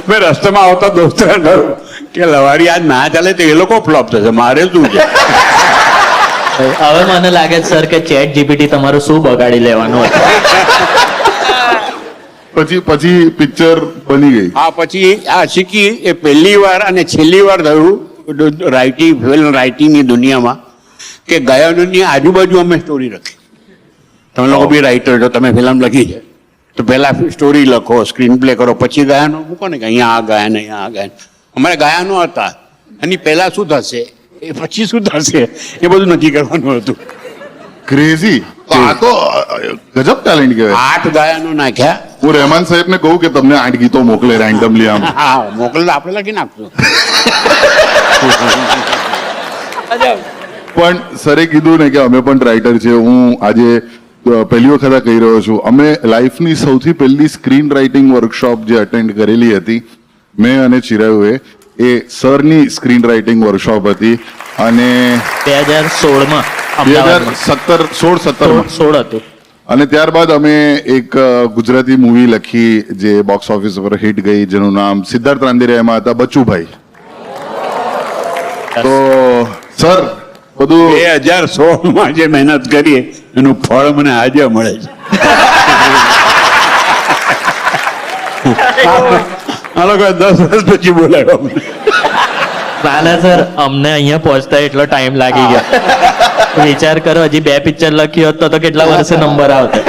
મેં રસ્તામાં આવતા દોસ્તોને કહ્યું કે લવારી આજ ના ચાલે તો એ લોકો ફ્લોપ થશે, મારે શું છે. હવે મને લાગે છે સર કે ચેટ જીપીટી તમારું શું બગાડી લેવાનું હતું. પછી પિક્ચર બની ગઈ. આ પછી આ શીખી એ પહેલી વાર અને છેલ્લી વાર થયું ફિલ્મ રાઇટિંગની દુનિયામાં કે ગાયનોની આજુબાજુ અમે સ્ટોરી લખી. તમે લોકો બી રાઇટર છો, તમે ફિલ્મ લખી છે તો પહેલા સ્ટોરી લખો, સ્ક્રીન પ્લે કરો, પછી ગાયનો મૂકો ને કે અહીંયા આ ગાયન, અહીંયા આ ગાયન. અમારે ગાયનો હતા એની પહેલા શું થશે, એ પછી શું થશે, એ બધું નક્કી કરવાનું હતું. ક્રેઝી. આ તો ગજબ ટેલેન્ટ કહેવાય. 8 ગાયનો નાખ્યા. હું રહેમાન સાહેબ ને કહું કે તમને 8 ગીતો મોકલે રેન્ડમલી આમ. હા, મોકલે આપણે લખી નાખશું. પણ સરે કીધું ને કે અમે પણ રાઇટર છે. હું આજે પહેલી વખત કહી રહ્યો છું, અમે લાઈફની સૌથી પહેલી સ્ક્રીન રાઇટિંગ વર્કશોપ જે અટેન્ડ કરેલી હતી મેં અને ચિરાયુએ, એ સરની સ્ક્રીન રાઇટિંગ વર્કશોપ હતી. અને 2016 હતું. અને ત્યારબાદ અમે એક ગુજરાતી મૂવી લખી જે બોક્સ ઓફિસ પર હિટ ગઈ, જેનું નામ સિદ્ધાર્થ રાંદેરિયા હતા, બચ્ચુભાઈ. તો સર બધું 2016 જે મહેનત કરીએ એનું ફળ મને આજે મળે છે. આ લોકો 10 વર્ષ પછી બોલાવ્યો મને. નાના સર, અમને અહીંયા પહોંચતા એટલો ટાઈમ લાગી ગયો. વિચાર કરો, હજી 2 પિક્ચર લખ્યું હોત તો કેટલા વર્ષે નંબર આવતા.